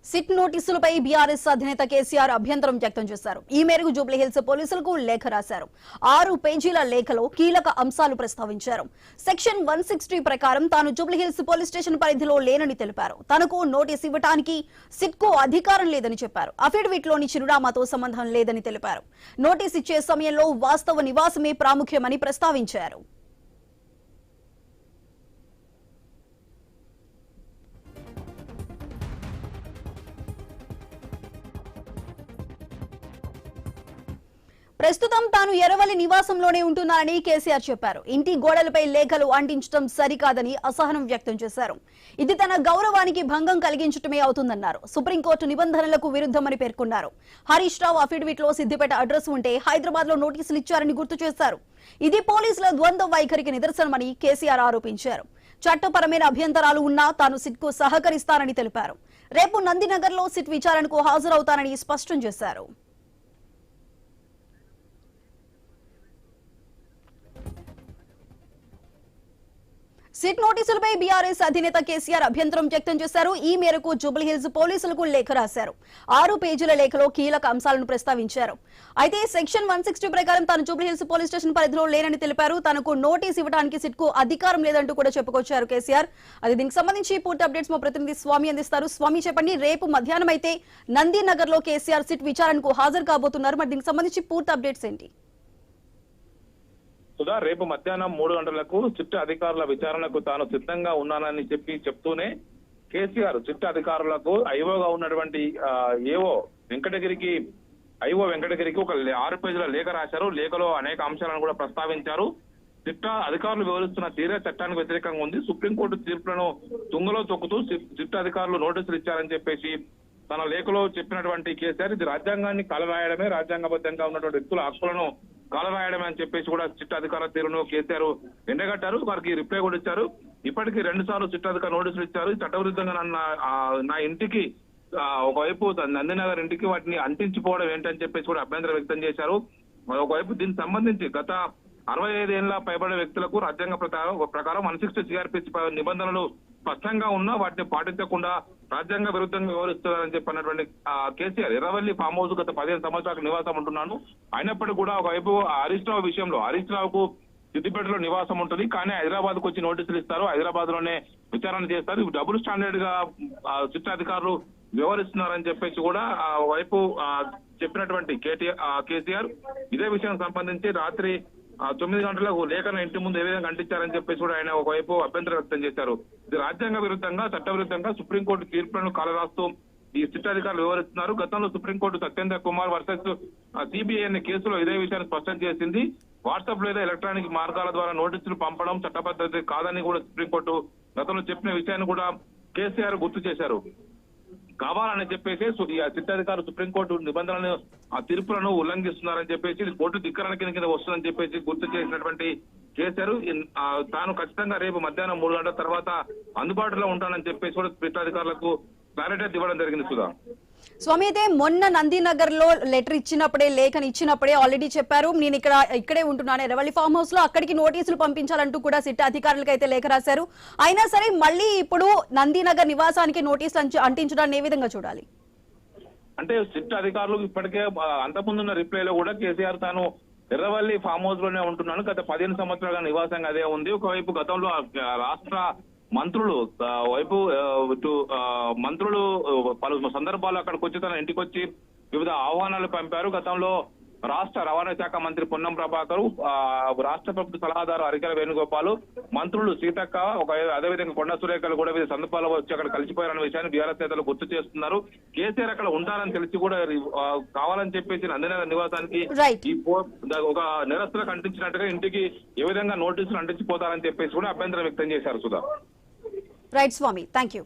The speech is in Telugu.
సిట్ నోటీసులపై బీఆర్ఎస్ అధినేత కేసీఆర్ అభ్యంతరం వ్యక్తం చేశారు. ఈ మేరకు జూబ్లీహిల్స్ పోలీసులకు లేఖ రాశారు. 6 పేజీల లేఖలో కీలక అంశాలు ప్రస్తావించారు. సెక్షన్ 160 ప్రకారం తాను జూబ్లీహిల్స్ పోలీస్ స్టేషన్ పరిధిలో లేనని తెలిపారు. తనకు నోటీసు ఇవ్వడానికి సిట్కు అధికారం లేదని చెప్పారు. అఫిడవిట్ లోని చిరునామాతో సంబంధం లేదని తెలిపారు. నోటీసు ఇచ్చే సమయంలో వాస్తవ నివాసమే ప్రాముఖ్యమని ప్రస్తావించారు. ప్రస్తుతం తాను ఎర్రవల్లి నివాసంలోనే ఉంటున్నానని కేసీఆర్ చెప్పారు. ఇంటి గోడలపై లేఖలు అంటించడం సరికాదని అసహనం వ్యక్తం చేశారు. ఇది తన గౌరవానికి భంగం కలిగించటమే అవుతుందన్నారు. సుప్రీంకోర్టు నిబంధనలకు విరుద్ధమని పేర్కొన్నారు. హరీష్ రావు అఫిడవిట్ లో సిద్దిపేట అడ్రస్ ఉంటే హైదరాబాద్ లో నోటీసులు ఇచ్చారని గుర్తు చేశారు. ఇది పోలీసుల ద్వంద్వ వైఖరికి నిదర్శనమని కేసీఆర్ ఆరోపించారు. చట్టపరమైన అభ్యంతరాలు ఉన్నా తాను సిట్కు సహకరిస్తానని తెలిపారు. రేపు నందినగర్ లో సిట్ విచారణకు హాజరవుతానని స్పష్టం చేశారు. సిట్ నోటీసులపై బీఆర్ఎస్ అధినేత కేసీఆర్ అభ్యంతరం వ్యక్తం చేశారు. ఈ మేరకు జూబ్లీహిల్స్ పోలీసులకు లేఖ రాశారు. 6 పేజీల లేఖలో కీలక అంశాలను ప్రస్తావించారు. అయితే సెక్షన్ 160 ప్రకారం తాను జూబ్లీహిల్స్ పోలీస్ స్టేషన్ పరిధిలో లేనని తెలిపారు. తనకు నోటీసు ఇవ్వడానికి సిట్కు అధికారం లేదంటూ కూడా చెప్పుకొచ్చారు కేసీఆర్. అది దీనికి సంబంధించి పూర్తి అప్డేట్స్ మా ప్రతినిధి స్వామి అందిస్తారు. స్వామి, చెప్పండి, రేపు మధ్యాహ్నం అయితే నందినగర్ లో కేసీఆర్ సిట్ విచారణకు హాజరు కాబోతున్నారు. మరి దీనికి సంబంధించి పూర్తి అప్డేట్స్ ఏంటి? సుధా, రేపు మధ్యాహ్నం 3 గంటలకు సిట్ అధికారుల విచారణకు తాను సిద్ధంగా ఉన్నానని చెప్తూనే కేసీఆర్ సిట్ అధికారులకు ఐఓగా ఉన్నటువంటి ఐఓ వెంకటగిరికి ఒక 6 పేజీల లేఖ రాశారు. లేఖలో అనేక అంశాలను కూడా ప్రస్తావించారు. సిట్ అధికారులు వివరిస్తున్న తీరే చట్టానికి వ్యతిరేకంగా ఉంది. సుప్రీంకోర్టు తీర్పులను తుంగలో తొక్కుతూ సిట్ అధికారులు నోటీసులు ఇచ్చారని చెప్పేసి తన లేఖలో చెప్పినటువంటి కేసీఆర్, ఇది రాజ్యాంగాన్ని కాలరాయడమే, రాజ్యాంగబద్ధంగా ఉన్నటువంటి వ్యక్తుల హక్కులను కాలరాయడమే అని చెప్పేసి కూడా సిట్ అధికారుల తీరును కేసీఆర్ ఎండగట్టారు. వారికి రిప్లై కూడా ఇచ్చారు. ఇప్పటికీ 2 సార్లు సిట్ అధికారులు నోటీసులు ఇచ్చారు. చట్టవిరుద్ధంగా నా ఇంటికి ఒకవైపు నందినగర్ ఇంటికి వాటిని అంటించిపోవడం ఏంటని చెప్పేసి కూడా అభ్యంతరం వ్యక్తం చేశారు. ఒకవైపు దీనికి సంబంధించి గత 65 ఏళ్ల పైబడే వ్యక్తులకు రాజ్యాంగ ప్రకారం 160 సిఆర్పిసి నిబంధనలు స్పష్టంగా ఉన్నా వాటిని పాటించకుండా రాజ్యాంగ విరుద్ధంగా వివరిస్తున్నారని చెప్పినటువంటి కేసీఆర్, ఎర్రవల్లి ఫామ్ హౌస్ గత 15 సంవత్సరాలకు నివాసం ఉంటున్నాను. అయినప్పటికీ కూడా ఒకవైపు హరీష్ రావు విషయంలో హరీష్ రావుకు సిద్దిపేటలో నివాసం ఉంటుంది, కానీ హైదరాబాద్ కు వచ్చి నోటీసులు ఇస్తారు, హైదరాబాద్ లోనే విచారణ చేస్తారు. డబుల్ స్టాండర్డ్ గా సిట్ అధికారులు వ్యవహరిస్తున్నారని చెప్పేసి కూడా వైపు చెప్పినటువంటి కేసీఆర్ ఇదే విషయానికి సంబంధించి రాత్రి 9 గంటలకు లేఖను ఇంటి ముందు ఏ విధంగా అంటించారని చెప్పేసి కూడా ఆయన ఒకవైపు అభ్యంతరం వ్యక్తం చేశారు. ఇది రాజ్యాంగ విరుద్ధంగా, చట్ట విరుద్ధంగా సుప్రీంకోర్టు తీర్పులను కాలరాస్తూ ఈ సిట్ అధికారులు వివరిస్తున్నారు. గతంలో supreme court Satyendra Kumar versus CBI అనే కేసులో ఇదే విషయాన్ని స్పష్టం చేసింది. వాట్సాప్ లేదా ఎలక్ట్రానిక్ మార్గాల ద్వారా నోటీసులు పంపడం చట్టబద్ధత కాదని కూడా సుప్రీంకోర్టు గతంలో చెప్పిన విషయాన్ని కూడా కేసీఆర్ గుర్తు చేశారు. కావాలని చెప్పేసి సిట్ అధికారులు సుప్రీంకోర్టు నిబంధనలను తీర్పులను ఉల్లంఘిస్తున్నారని చెప్పేసి ఇది కోర్టు ధిక్కరణ కింద వస్తుందని చెప్పేసి గుర్తు చేసినటువంటి కేసీఆర్ తాను ఖచ్చితంగా రేపు మధ్యాహ్నం 3 గంటల తర్వాత అందుబాటులో ఉంటానని చెప్పేసి కూడా సిట్ అధికారులకు క్లారిటీ ఇవ్వడం జరిగింది. సుధా, స్వామి, అయితే మొన్న నందినగర్ లో లెటర్ ఇచ్చినప్పుడే, లేఖను ఇచ్చినప్పుడే ఆల్రెడీ చెప్పారు నేను ఇక్కడే ఉంటున్నాను ఎర్రవల్లి ఫామ్ హౌస్ లో, అక్కడికి నోటీసులు పంపించాలంటూ కూడా సిట్ అధికారులకు అయితే లేఖ రాశారు. అయినా సరే మళ్ళీ ఇప్పుడు నందినగర్ నివాసానికి నోటీసులు అంటించడాన్ని ఏ విధంగా చూడాలి? అంటే సిట్ అధికారులు ఇప్పటికే అంతకుముందున్న రిప్లైలో కూడా కేసీఆర్ తాను ఎర్రవల్లి ఫామ్ హౌస్ లోనే ఉంటున్నాను, గత 15 సంవత్సరాలుగా నివాసంగా అదే ఉంది. ఒకవైపు గతంలో రాష్ట్ర మంత్రులు మంత్రులు పలు సందర్భాల్లో అక్కడికి వచ్చి తన ఇంటికి వచ్చి వివిధ ఆహ్వానాలు పంపారు. గతంలో రాష్ట్ర రవాణా శాఖ మంత్రి పొన్నం ప్రభాకర్, రాష్ట్ర ప్రభుత్వ సలహాదారు హరికల వేణుగోపాల్, మంత్రులు సీతక్క, అదేవిధంగా కొండ సురేఖలు కూడా వివిధ సందర్భాల్లో వచ్చి అక్కడ కలిసిపోయారన్న విషయాన్ని బీఆర్ఎస్ నేతలు గుర్తు చేస్తున్నారు. కేసీఆర్ అక్కడ ఉంటారని తెలిసి కూడా కావాలని చెప్పేసి నందినగర్ నివాసానికి ఒక నిరసనకు అంటించినట్టుగా ఇంటికి ఏ విధంగా నోటీసులు అంటించిపోతారని చెప్పేసి కూడా అభ్యంతరం వ్యక్తం చేశారు. Sudha, right Swami, thank you.